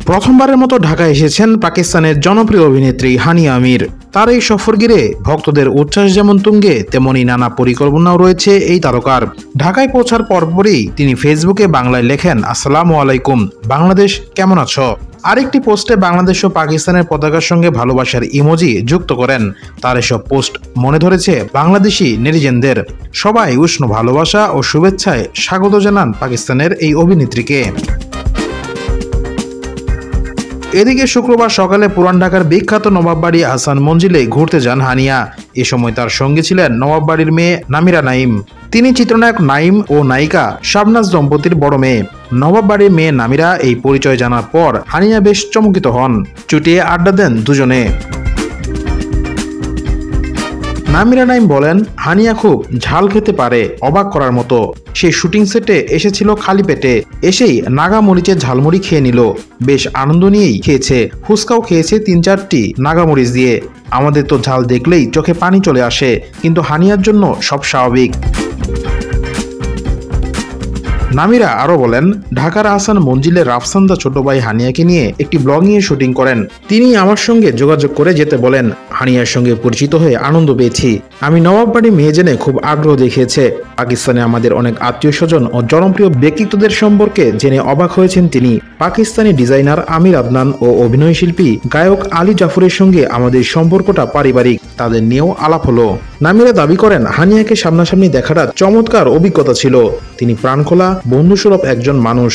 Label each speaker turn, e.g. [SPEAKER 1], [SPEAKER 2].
[SPEAKER 1] প্রথমবারের মতো ঢাকায় এসেছেন পাকিস্তানের জনপ্রিয় অভিনেত্রী হানিয়া আমির। তার এই সফর ঘিরে ভক্তদের উচ্ছ্বাস যেমন তুঙ্গে, তেমনি নানা পরিকল্পনাও রয়েছে এই তারকার। ঢাকায় পৌঁছার পরপরই তিনি ফেসবুকে বাংলায় লেখেন, আসসালামু আলাইকুম, বাংলাদেশ কেমন আছো? আরেকটি পোস্টে বাংলাদেশ ও পাকিস্তানের পতাকার সঙ্গে ভালোবাসার ইমোজি যুক্ত করেন। তার এসব পোস্ট মনে ধরেছে বাংলাদেশি নেটিজেনদের। সবাই উষ্ণ ভালোবাসা ও শুভেচ্ছায় স্বাগত জানান পাকিস্তানের এই অভিনেত্রীকে। এদিকে শুক্রবার সকালে পুরান ঢাকার বিখ্যাত নবাববাড়ি আহসান মঞ্জিলে ঘুরতে যান হানিয়া। এ সময় তার সঙ্গে ছিলেন নবাববাড়ির মেয়ে নামিরা নাইম। তিনি চিত্রনায়ক নাইম ও নায়িকা শাবনাজ দম্পতির বড় মেয়ে। নবাববাড়ির মেয়ে নামিরা এই পরিচয় জানার পর হানিয়া বেশ চমকিত হন। চুটিয়ে আড্ডা দেন দুজনে। নামিরা নাইম বলেন, হানিয়া খুব ঝাল খেতে পারে, অবাক করার মতো। সেই শুটিং সেটে এসেছিল খালি পেটে, এসেই নাগা মরিচের ঝালমুড়ি খেয়ে নিল। বেশ আনন্দ নিয়েই খেয়েছে। ফুচকাও খেয়েছে ৩-৪টি নাগামরিচ দিয়ে। আমাদের তো ঝাল দেখলেই চোখে পানি চলে আসে, কিন্তু হানিয়ার জন্য সব স্বাভাবিক। নামিরা আরও বলেন, ঢাকার আহসান মঞ্জিলে রাফসান্দা ছোট ভাই হানিয়াকে নিয়ে একটি ব্লগিংয়ে শুটিং করেন। তিনি আমার সঙ্গে যোগাযোগ করে যেতে বলেন। হানিয়ার সঙ্গে পরিচিত হয়ে আনন্দ পেয়েছি। আমি নবাববাড়ি মেয়ে জেনে খুব আগ্রহ দেখিয়েছে। পাকিস্তানে আমাদের অনেক আত্মীয় স্বজন ও জনপ্রিয় ব্যক্তিত্বদের সম্পর্কে জেনে অবাক হয়েছেন তিনি। পাকিস্তানি ডিজাইনার আমির আদনান ও অভিনয় শিল্পী গায়ক আলী জাফরের সঙ্গে আমাদের সম্পর্কটা পারিবারিক, তাদের নিয়েও আলাপ হলো। নামিরা দাবি করেন, হানিয়াকে সামনাসামনি দেখাটা চমৎকার অভিজ্ঞতা ছিল। তিনি প্রাণখোলা, বন্ধুসুলভ একজন মানুষ।